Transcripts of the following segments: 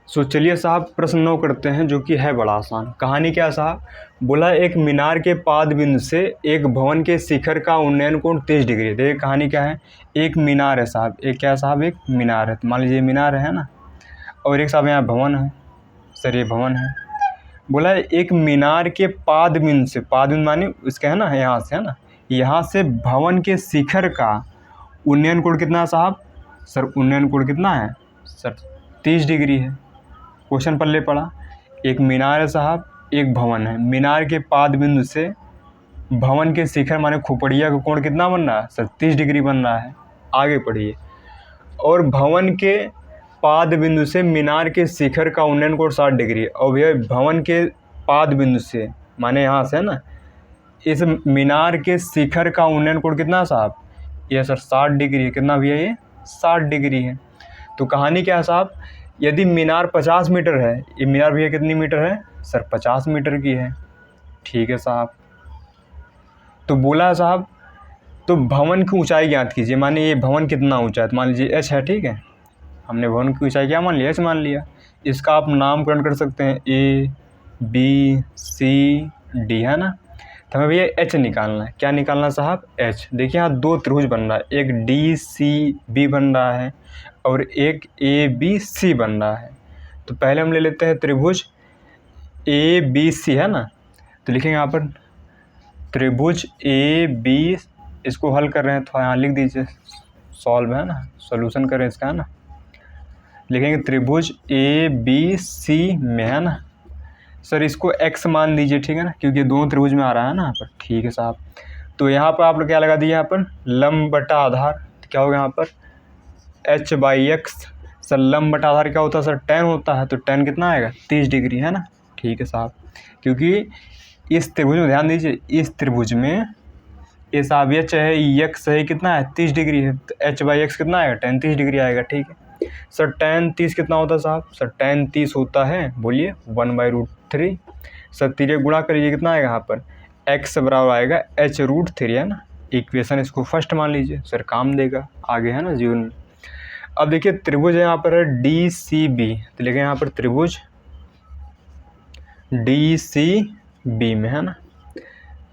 सो चलिए साहब प्रश्न 9 करते हैं, जो कि है बड़ा आसान। कहानी क्या साहब, बोला एक मीनार के पाद बिंदु से एक भवन के शिखर का उन्नयन कोण 30 डिग्री है। देखिए कहानी क्या है, एक मीनार है साहब, एक क्या साहब, एक मीनार है। तो मान लीजिए मीनार है ना, और एक साहब यहाँ भवन है। सर ये भवन है। बोला एक मीनार के पाद बिंदु से, पाद बिंदु माने इसका है ना, यहाँ से है ना, यहाँ से भवन के शिखर का उन्नयन कोण कितना है साहब। सर उन्नयन कोण कितना है सर, 30 डिग्री है। क्वेश्चन पल्ले पड़ा, एक मीनार है साहब, एक भवन है। मीनार के पाद बिंदु से भवन के शिखर माने खोपड़िया का कोण कितना बन रहा है सर, 30 डिग्री बन रहा है। आगे पढ़िए, और भवन के पाद बिंदु से मीनार के शिखर का उन्नयन कोण 60 डिग्री है। और भैया भवन के पाद बिंदु से माने यहाँ से है ना, इस मीनार के शिखर का उन्नयन कोण कितना है साहब, ये सर 60 डिग्री है। कितना भैया, ये 60 डिग्री है। तो कहानी क्या है साहब, यदि मीनार 50 मीटर है, ये मीनार भैया कितनी मीटर है सर, 50 मीटर की है। ठीक है साहब। तो बोला साहब, तो भवन की ऊंचाई ज्ञात कीजिए। माने ये भवन कितना ऊंचा है, तो मान लीजिए h है। ठीक है, हमने भवन की ऊंचाई क्या मान लिया, h मान लिया। इसका आप नामकरण कर सकते हैं, A B C D है ना। तो हमें भैया h निकालना है। क्या निकालना है साहब, h। देखिए यहाँ दो त्रिभुज बन रहा है, एक DCB बन रहा है और एक ABC बन रहा है। तो पहले हम ले लेते हैं त्रिभुज ABC है ना। तो लिखेंगे यहाँ पर त्रिभुज AB, इसको हल कर रहे हैं तो यहाँ लिख दीजिए, सॉल्व है ना, सॉल्यूशन करें इसका है ना। लिखेंगे त्रिभुज ABC में है ना सर, इसको x मान दीजिए। ठीक है ना, क्योंकि दोनों त्रिभुज में आ रहा है ना यहाँ पर। ठीक है साहब। तो यहाँ पर आप लोग क्या लगा दिए, यहाँ पर लंब बटा आधार। तो क्या होगा यहाँ पर h/x। सर लंब बटा आधार क्या होता है सर, tan होता है। तो tan कितना आएगा, 30 डिग्री है ना। ठीक है साहब, क्योंकि इस त्रिभुज में ध्यान दीजिए, इस त्रिभुज में ये साहब ये चाहे x है कितना है, 30 डिग्री है। तो h/x कितना आएगा, tan 30 डिग्री आएगा। ठीक है सर, tan 30 कितना होता है साहब, सर tan 30 होता है, बोलिए 1/√3। सर तीरे गुणा करिए, कितना आएगा यहाँ पर, x बराबर आएगा h√3 है ना। इक्वेशन इसको फर्स्ट मान लीजिए, सर काम देगा आगे है ना जीवन में। अब देखिए त्रिभुज यहाँ पर है DCB। तो लिखें यहाँ पर त्रिभुज DCB में है ना।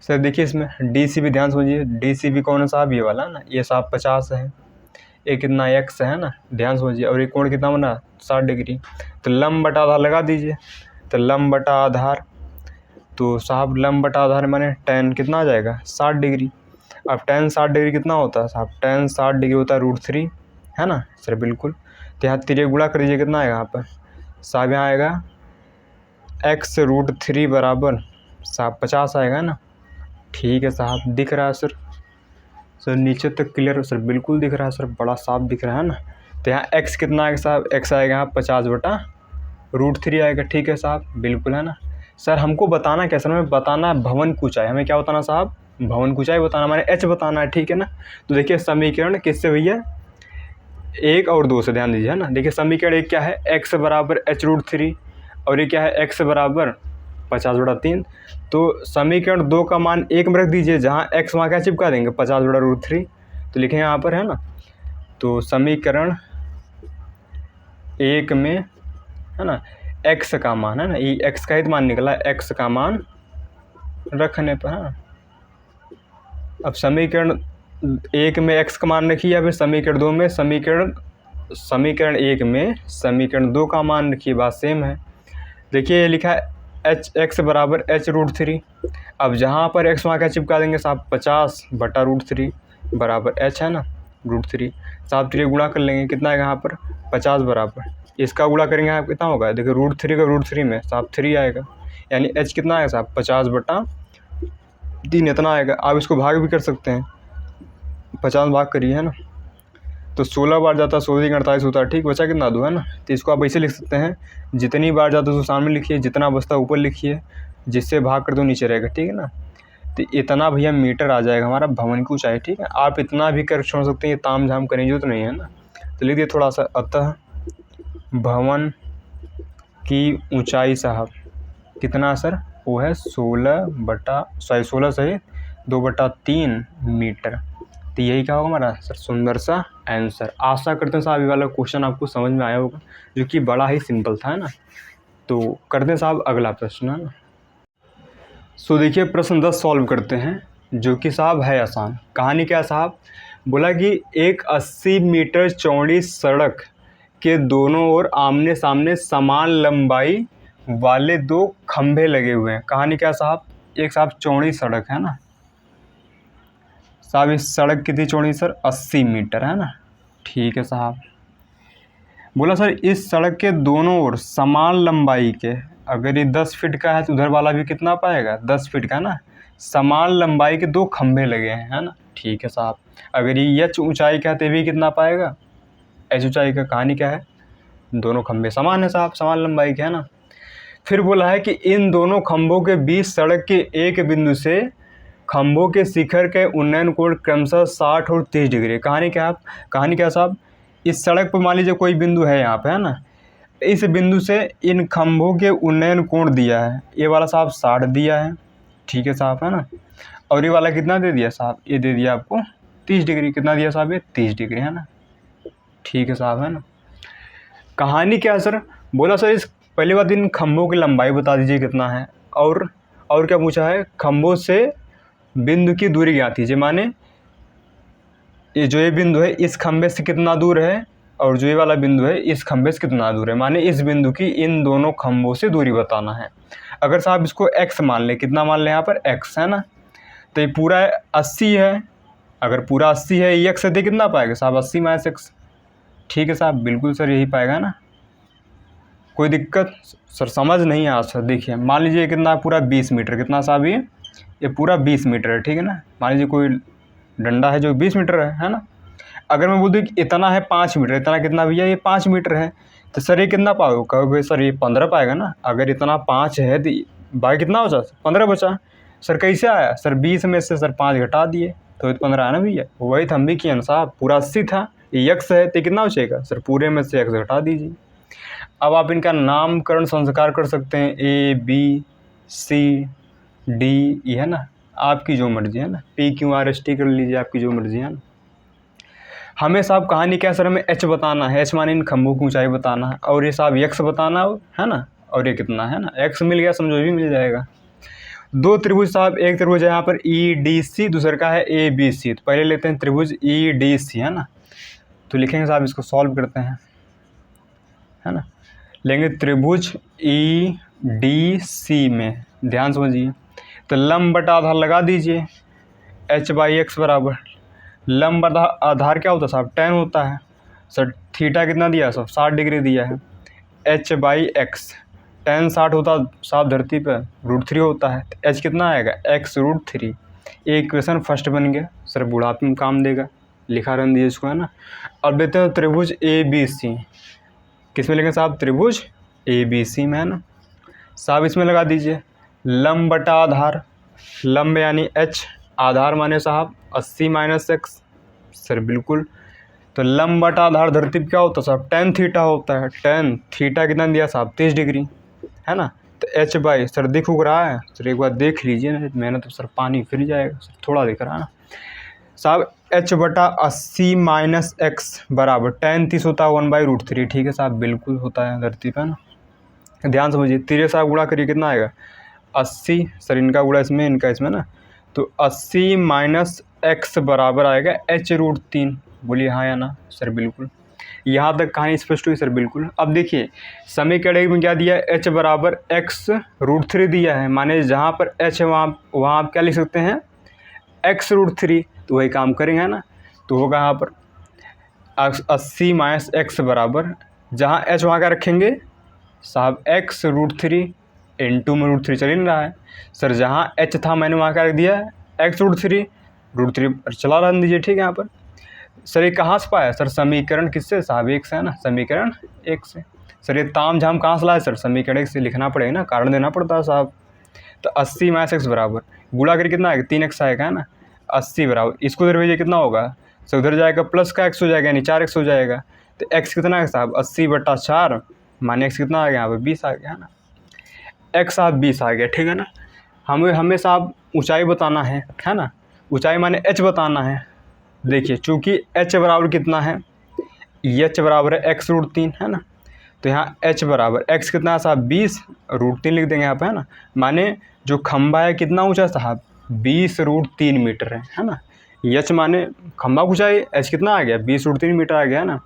सर देखिए इसमें DCB, ध्यान समझिए, DCB कौन है साहब, ये वाला ना, ये साहब 50 है, एक कितना x है ना, ध्यान समझिए। और एक कोण कितना बना, 60 डिग्री। तो लंब बटा आधार लगा दीजिए। तो लंब बटा आधार, तो साहब लंब बटा आधार माने tan कितना आ जाएगा, 60 डिग्री। अब tan 60 डिग्री कितना होता है साहब, tan 60 डिग्री होता है √3 है ना सर, बिल्कुल। तो यहाँ तिरे गुणा कर दीजिए, कितना आएगा यहाँ पर साहब, यहाँ आएगा x√3 बराबर साहब 50 आएगा ना। ठीक है साहब, दिख रहा है सर, सर नीचे तक क्लियर सर, बिल्कुल दिख रहा है सर, बड़ा साफ दिख रहा है ना। तो यहाँ x कितना आएगा साहब, x आएगा यहाँ 50/√3 आएगा। ठीक है साहब, बिल्कुल है ना। सर हमको बताना क्या, सर हमें बताना भवन की ऊंचाई। हमें क्या बताना साहब, भवन की ऊंचाई बताना, हमारे h बताना है। ठीक है ना। तो देखिए समीकरण किससे भैया, 1 और 2 से, ध्यान दीजिए है ना। देखिए समीकरण 1 क्या है, x बराबर h√3, और ये क्या है, x बराबर 50/3। तो समीकरण 2 का मान 1 में रख दीजिए, जहाँ x वहाँ क्या चिपका देंगे, 50/√3। तो लिखें यहाँ पर है ना। तो समीकरण 1 में है ना x का मान है ना, ये x का ही मान निकला, x का मान रखने पर है ना। अब समीकरण 1 में x का मान रखिए, या फिर समीकरण 2 में, समीकरण 1 में समीकरण 2 का मान रखिए, बात सेम है। देखिए ये लिखा है x बराबर h√3। अब जहाँ पर x वहाँ क्या चिपका देंगे साहब, 50/√3 बराबर h है ना, √3। साहब तिरे गुणा कर लेंगे, कितना आएगा यहाँ पर 50 बराबर, इसका गुणा करेंगे यहाँ कितना होगा, देखिए √3 का √3 में साहब 3 आएगा, यानी h कितना आएगा साहब 50/3 इतना आएगा। आप इसको भाग भी कर सकते हैं, 50 भाग करिए है ना। तो 16 बार जाता है 16 48 होता है। ठीक, बचा कितना 2 है ना। तो इसको आप ऐसे लिख सकते हैं, जितनी बार जाता है उसको सामने लिखिए, जितना बचता है ऊपर लिखिए, जिससे भाग कर दो नीचे रहेगा। ठीक है ना। तो इतना भैया मीटर आ जाएगा हमारा भवन की ऊंचाई। ठीक है, आप इतना भी कर छोड़ सकते हैं, ये ताम झाम करने की जरूरत नहीं है ना। तो लिख दिए थोड़ा सा, अतः भवन की ऊंचाई साहब कितना सर, वो है 16 सही 2/3 मीटर। तो यही क्या होगा हमारा सर सुंदर सा आंसर। आशा करते हैं साहब ये वाला क्वेश्चन आपको समझ में आया होगा, जो कि बड़ा ही सिंपल था, है ना। तो करते हैं साहब अगला प्रश्न, है ना। सो देखिए प्रश्न 10 सॉल्व करते हैं, जो कि साहब है आसान। कहानी क्या है साहब, बोला कि एक 80 मीटर चौड़ी सड़क के दोनों ओर आमने सामने समान लंबाई वाले 2 खंभे लगे हुए हैं। कहानी क्या साहब, एक साहब चौड़ी सड़क है ना साहब, इस सड़क कितनी चौड़ी सर 80 मीटर, है ना। ठीक है साहब। बोला सर इस सड़क के दोनों ओर समान लंबाई के, अगर ये 10 फीट का है तो उधर वाला भी कितना पाएगा 10 फीट का, ना। समान लंबाई के 2 खंभे लगे हैं, है ना। ठीक है साहब। अगर ये एच ऊंचाई का है तो भी कितना पाएगा एच ऊंचाई का। कहानी क्या है, दोनों खंभे समान है साहब, समान लंबाई के, है ना। फिर बोला है कि इन दोनों खंभों के बीच सड़क के एक बिंदु से खंभों के शिखर के उन्नयन कोण क्रमशः 60 और 30 डिग्री। कहानी क्या साहब, इस सड़क पर मान लीजिए कोई बिंदु है यहाँ पे, है ना। इस बिंदु से इन खंभों के उन्नयन कोण दिया है, ये वाला साहब 60 दिया है, ठीक है साहब, है ना। और ये वाला कितना दे दिया साहब, ये दे दिया आपको 30 डिग्री। कितना दिया साहब, ये 30 डिग्री, है ना। ठीक है साहब, है ना। कहानी क्या है सर, बोला सर इस पहली बात इन खंभों की लंबाई बता दीजिए कितना है, और क्या पूछा है, खंभों से बिंदु की दूरी ज्ञात कीजिए। माने ये जो ये बिंदु है इस खंभे से कितना दूर है, और जो ये वाला बिंदु है इस खंभे से कितना दूर है। माने इस बिंदु की इन दोनों खंभों से दूरी बताना है। अगर साहब इसको x मान लें, कितना मान लें यहाँ पर x, है ना। तो ये पूरा 80 है, अगर पूरा 80 है ये x दे कितना पाएगा साहब 80 माइनस x। ठीक है साहब, बिल्कुल सर यही पाएगा ना। कोई दिक्कत सर, समझ नहीं आया सर। देखिए मान लीजिए कितना पूरा 20 मीटर, कितना साहब ये पूरा 20 मीटर है, ठीक है ना। मान लीजिए कोई डंडा है जो 20 मीटर है ना। अगर मैं बोल दूँ कि इतना है 5 मीटर, इतना कितना भैया ये 5 मीटर है, तो सर ये कितना पाओगे, कहोगे सर ये 15 पाएगा ना। अगर इतना 5 है तो बाकी कितना बचा 15 बचा। सर कैसे आया सर, 20 में से सर 5 घटा दिए तो ये 15 है ना भैया। वही तो हम भी किए ना साहब, पूरा 80 था, ये x है तो कितना बचेगा सर, पूरे में से x घटा दीजिए। अब आप इनका नामकरण संस्कार कर सकते हैं, A B C D E, है ना, आपकी जो मर्जी, है ना। P Q R S T कर लीजिए, आपकी जो मर्जी, है ना। हमें साहब कहानी क्या सर, हमें h बताना है, h माने इन खंभों की ऊंचाई बताना है, और ये साहब x बताना है ना, और ये कितना है ना, x मिल गया समझो, भी मिल जाएगा। 2 त्रिभुज साहब, एक त्रिभुज है यहाँ पर EDC, दूसरे का है ABC। तो पहले लेते हैं त्रिभुज EDC, है ना। तो लिखेंगे साहब, इसको सॉल्व करते हैं, है ना। लेंगे त्रिभुज EDC में, ध्यान समझिए, तो लंब बटा आधार लगा दीजिए, h/x बराबर, लंब बटा आधार क्या होता है साहब, tan होता है सर। थीटा कितना दिया है साहब 60 डिग्री दिया है, h/x, tan 60 होता साहब धरती पर √3 होता है, तो h कितना आएगा x√3। ये इक्वेशन फर्स्ट बन गया सर, बुढ़ापे में काम देगा, लिखा रहने दीजिए इसको, है ना। अब देते हैं त्रिभुज ABC, किस में लेंगे साहब, त्रिभुज ABC में, है ना साहब। इसमें लगा दीजिए लंब बटा आधार, लंब यानी h, आधार माने साहब 80 माइनस x सर, बिल्कुल। तो लंब बटा आधार धरती पर क्या होता है साहब, tan थीटा होता है, tan थीटा कितना दिया साहब 30 डिग्री, है ना। तो h/, सर दिख रहा है सर, एक बार देख लीजिए ना, मैंने तो सर पानी फिर जाएगा सर, थोड़ा दिख रहा है ना साहब। h/80 माइनस x बराबर tan 30 होता है 1/√3, ठीक है साहब, बिल्कुल होता है धरती पर ना। ध्यान समझिए, 3 साहब गुणा करिए कितना आएगा 80, सर इनका गुणा इसमें इनका इसमें ना, तो 80 माइनस x बराबर आएगा h√3। बोलिए हाँ या ना सर, बिल्कुल। यहाँ तक कहानी स्पष्ट हुई सर, बिल्कुल। अब देखिए समीकरण में क्या दिया है, h बराबर x√3 दिया है, माने जहाँ पर h है वहाँ आप क्या लिख सकते हैं x√3, तो वही काम करेंगे, है ना। तो होगा यहाँ पर 80 माइनस x बराबर, जहाँ h वहाँ क्या रखेंगे साहब x√3 इंटू में √3 चल ही नहीं रहा है सर, जहाँ h था मैंने वहाँ क्या रख दिया x√3 चला रहने दीजिए, ठीक है। यहाँ पर सर ये कहाँ से पाया सर, समीकरण किससे साहब 1 से, है ना, समीकरण 1 से। सर ये ताम झाम कहाँ से लाए सर, समीकरण 1 से लिखना पड़ेगा ना, कारण देना पड़ता है साहब। तो 80 माइनस x बराबर गुणा करके कितना आएगा 3x आएगा, है ना। 80 बराबर, इसको उधर भेजिए कितना होगा सर, उधर जाएगा प्लस का x हो जाएगा, यानी 4x हो जाएगा। तो x कितना है साहब 80/4, माने x कितना आ गया यहाँ पर 20 आ गया, है ना। x साहब 20 आ गया, ठीक है ना। हमें साहब ऊंचाई बताना है ना, ऊंचाई माने h बताना है। देखिए चूँकि h बराबर कितना है, h बराबर है x√3 है ना, तो यहाँ h बराबर x कितना है साहब 20√3 लिख देंगे यहाँ पे है ना। माने जो खंभा है कितना ऊंचा साहब 20√3 मीटर है ना। h माने खंभा ऊंचाई, h कितना आ गया 20√3 मीटर आ गया है ना।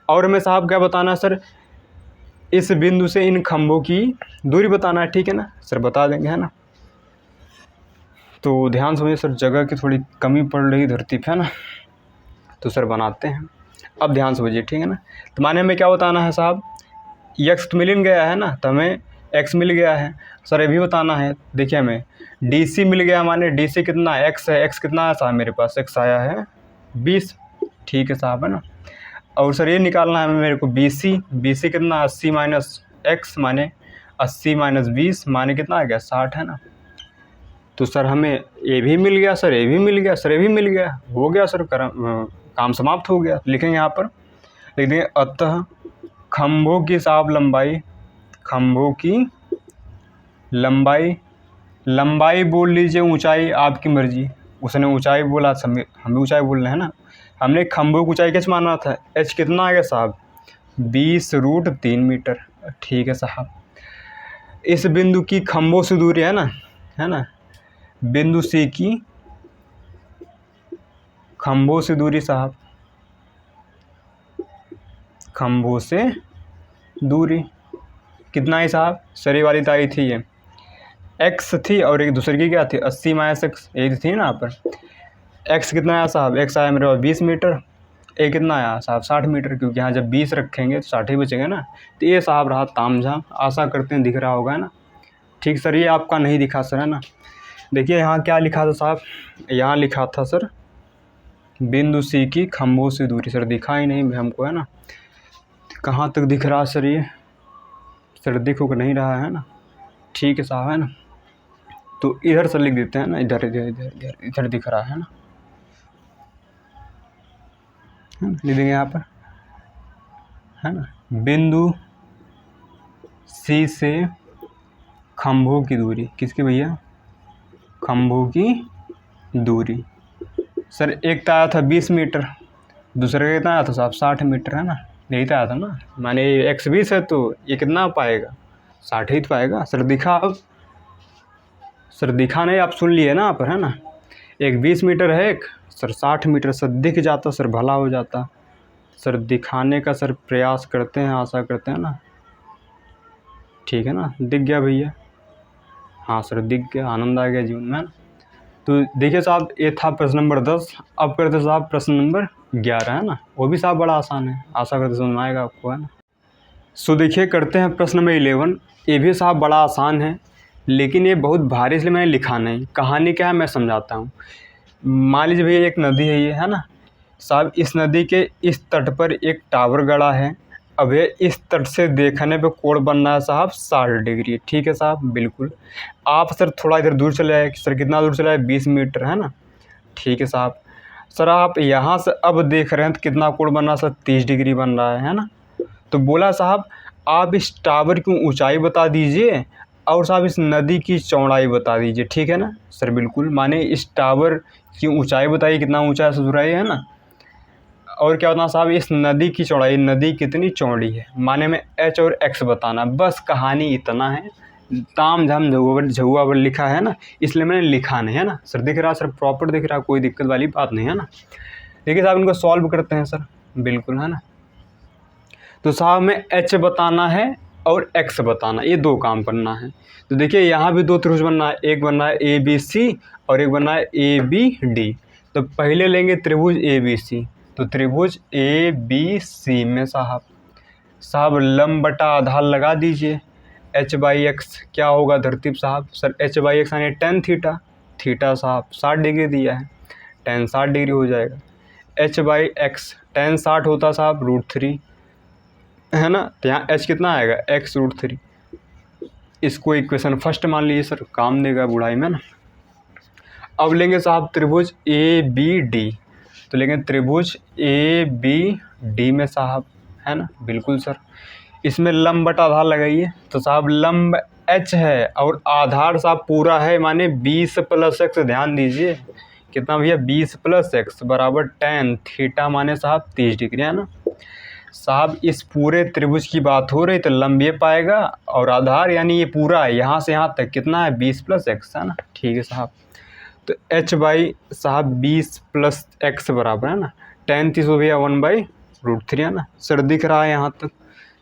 और हमें साहब क्या बताना है सर, इस बिंदु से इन खंभों की दूरी बताना है, ठीक है ना सर, बता देंगे है ना। तो ध्यान समझिए सर, जगह की थोड़ी कमी पड़ रही धरती पे है ना, तो सर बनाते हैं। अब ध्यान समझिए, ठीक है ना। तो माने हमें क्या बताना है साहब, x तो मिल गया है ना, तो हमें x मिल गया है सर, ये भी बताना है। देखिए हमें DC मिल गया, माने DC कितना है x है, x कितना है साहब मेरे पास, x आया है 20, ठीक है साहब है ना। और सर ये निकालना है मेरे को BC कितना 80 माइनस x माने 80 माइनस 20 माने कितना आ गया 60 है ना। तो सर हमें ये भी मिल गया सर, ये भी मिल गया सर, ये भी मिल गया, हो गया सर, काम समाप्त हो गया। लिखेंगे यहाँ पर, लिख देंगे अतः खंभों की साहब लंबाई, खंभों की लंबाई बोल लीजिए, ऊंचाई आपकी मर्जी, उसने ऊंचाई बोला, हम भी ऊंचाई बोल रहे हैं ना। हमने खंभों की ऊंचाई कैसे माना था, h कितना आ गया साहब 20√3 मीटर, ठीक है साहब। इस बिंदु की खंभों से दूरी है ना, बिंदु C की खंभों से दूरी साहब, खंभों से दूरी कितना है साहब, सर ये वाली ताई थी, ये x थी और एक दूसरे की क्या थी 80 माइनस x, यही थी ना यहाँ पर। x कितना आया साहब, x आया मेरे पास 20 मीटर, a कितना आया साहब 60 मीटर, क्योंकि यहाँ जब 20 रखेंगे तो 60 ही बचेंगे ना। तो ये साहब रहा तामझाम, आशा करते हैं दिख रहा होगा है ना। ठीक सर, ये आपका नहीं दिखा सर है ना। देखिए यहाँ क्या लिखा था साहब, यहाँ लिखा था सर बिंदु C की खंभों से दूरी, सर दिखा ही नहीं हमको है ना। कहाँ तक दिख रहा सर, ये सर दिख नहीं रहा है ना, ठीक है साहब है ना। तो इधर से लिख देते हैं ना, इधर इधर इधर इधर इधर दिख रहा है ना, लिख देंगे यहाँ पर है ना। बिंदु C से खंभों की दूरी, किसकी भैया, खंभों की दूरी। सर एक तो आया था 20 मीटर, दूसरे का कितना आया था साहब 60 मीटर है ना, यही तो आया था ना। माने x 20 है तो ये कितना पाएगा 60 ही तो पाएगा। सर दिखा, अब सर दिखा नहीं, आप सुन लिए ना आप है ना। एक 20 मीटर है, एक सर 60 मीटर, सर दिख जाता सर भला हो जाता। सर दिखाने का सर प्रयास करते हैं, आशा करते हैं ना, ठीक है ना। दिख गया भैया, हाँ सर दिख गया, आनंद आ गया जीवन में। तो देखिए साहब ये था प्रश्न नंबर 10। अब करते साहब प्रश्न नंबर 11 है ना, वो भी साहब बड़ा आसान है, आशा करते समझ में आएगा आपको है ना। सो देखिए करते हैं प्रश्न नंबर 11। ये भी साहब बड़ा आसान है, लेकिन ये बहुत भारी इसलिए मैंने लिखा नहीं। कहानी क्या है मैं समझाता हूँ। मान लीजिए भैया एक नदी है ये है ना साहब, इस नदी के इस तट पर एक टावर गड़ा है। अब ये इस तट से देखने पे कोण बन रहा है साहब 60 डिग्री, ठीक है साहब बिल्कुल। आप सर थोड़ा इधर दूर चले आए, सर कितना दूर चले आए 20 मीटर है ना, ठीक है साहब। सर आप यहाँ से अब देख रहे हैं तो कितना कोण बन रहा है सर 30 डिग्री बन रहा है ना। तो बोला साहब आप इस टावर की ऊंचाई बता दीजिए और साहब इस नदी की चौड़ाई बता दीजिए, ठीक है ना सर बिल्कुल। माने इस टावर की ऊंचाई बताइए कितना ऊंचा है सुधराई है ना, और क्या बताना साहब इस नदी की चौड़ाई, नदी कितनी चौड़ी है, माने में h और x बताना। बस कहानी इतना है, ताम झाम झुआ पर लिखा है ना, इसलिए मैंने लिखा नहीं है ना। सर दिख रहा, सर प्रॉपर दिख रहा, कोई दिक्कत वाली बात नहीं है ना। देखिए साहब इनको सॉल्व करते हैं सर बिल्कुल है ना। तो साहब में h बताना है और x बताना, ये दो काम करना है। तो देखिए यहाँ भी दो त्रिभुज बनना है, एक बनना है ABC और एक बनना है ABD। तो पहले लेंगे त्रिभुज ABC, तो त्रिभुज ABC में साहब लंब बटा आधार लगा दीजिए। h/x क्या होगा धरती साहब, सर h/x यानी tan थीटा, थीटा साहब 60 डिग्री दिया है, tan 60 डिग्री हो जाएगा। h/x tan 60 होता साहब √3 है ना, तो यहाँ h कितना आएगा x√3। इसको इक्वेशन फर्स्ट मान लीजिए सर, काम देगा बुढ़ाई में ना। अब लेंगे साहब त्रिभुज ABD, तो लेंगे त्रिभुज ABD में साहब है ना बिल्कुल सर। इसमें लंब बटा आधार लगाइए, तो साहब लंब h है और आधार साहब पूरा है, माने 20 + x, ध्यान दीजिए कितना भैया 20 + x बराबर tan थीटा माने साहब 30 डिग्री है ना साहब। इस पूरे त्रिभुज की बात हो रही तो लंब ये पाएगा और आधार यानी ये पूरा है यहाँ से यहाँ तक कितना है 20 + x है ना। ठीक है साहब, तो h बाई साहब 20 + x बराबर है ना tan 30 हो गया 1/√3 है ना। सर दिख रहा है यहाँ तक,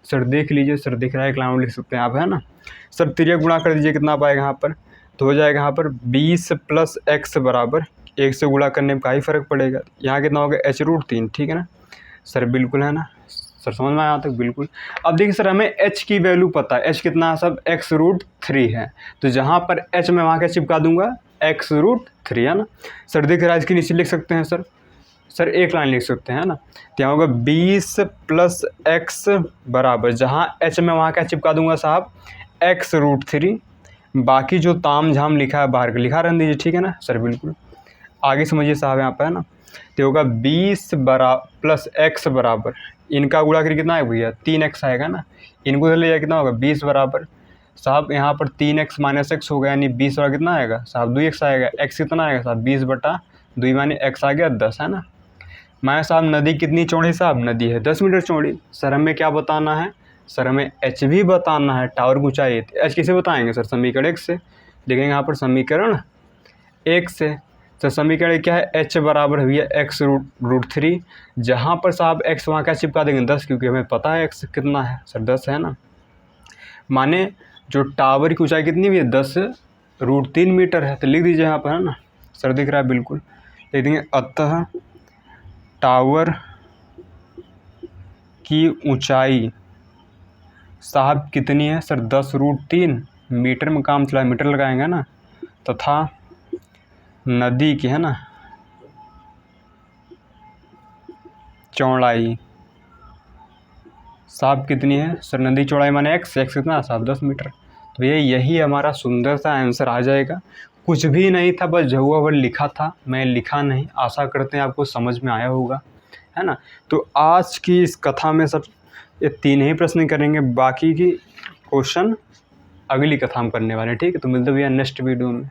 सर देख लीजिए, सर दिख रहा है, एक लाइन लिख सकते हैं आप है ना। सर तिर्यक गुणा कर दीजिए, कितना पाएगा यहाँ पर, तो हो जाएगा यहाँ पर 20 + x बराबर 1 से गुणा करने में काफ़ी फ़र्क पड़ेगा, यहाँ कितना होगा h√3। ठीक है ना सर, बिल्कुल है ना सर, समझ में आया यहाँ तक बिल्कुल। अब देखिए सर, हमें h की वैल्यू पता है, h कितना है सब x√3 है, तो जहाँ पर h में वहाँ क्या चिपका दूंगा x√3 है ना। सर दिख रहा है, इसके नीचे लिख सकते हैं सर, सर एक लाइन लिख सकते हैं ना, तो यहाँ होगा 20 + x बराबर जहाँ h में वहाँ क्या चिपका दूंगा साहब x√3, बाकी जो ताम झाम लिखा है बाहर का लिखा रहने दीजिए। ठीक है ना सर, बिल्कुल आगे समझिए साहब यहाँ पर है ना, तो होगा 20 + x बराबर इनका गुणा करके कितना है भैया 3x आएगा ना, इनको ले जाए कितना होगा 20 बराबर साहब यहाँ पर 3x - x हो गया, यानी 20 वाला कितना आएगा साहब 2x आएगा, x कितना आएगा साहब 20/2 माने x आ गया 10 है ना। मैं साहब नदी कितनी चौड़ी साहब, नदी है 10 मीटर चौड़ी। सर हमें क्या बताना है, सर हमें h भी बताना है, टावर की ऊंचाई। h किसे बताएंगे सर, समीकरण 1 से देखेंगे यहाँ पर, समीकरण 1 से। सर समीकरण क्या है, h बराबर भैया x√3, जहाँ पर साहब x वहाँ क्या चिपका देंगे 10, क्योंकि हमें पता है x कितना है सर 10 है ना। माने जो टावर की ऊंचाई कितनी भी है 10√3 मीटर है, तो लिख दीजिए यहाँ पर है ना, सर दिख रहा है बिल्कुल, लिख देंगे अतः टावर की ऊंचाई साहब कितनी है सर 10√3 मीटर में काम चला, मीटर लगाएंगे ना, तथा नदी की है ना चौड़ाई साहब कितनी है सर, नदी चौड़ाई माने x कितना साहब 10 मीटर। तो ये यही हमारा सुंदर सा आंसर आ जाएगा, कुछ भी नहीं था, बस जहुआ भर लिखा था, मैं लिखा नहीं। आशा करते हैं आपको समझ में आया होगा है ना। तो आज की इस कथा में सब ये 3 ही प्रश्न करेंगे, बाकी की क्वेश्चन अगली कथा में करने वाले हैं। ठीक है, तो मिलते भैया नेक्स्ट वीडियो में।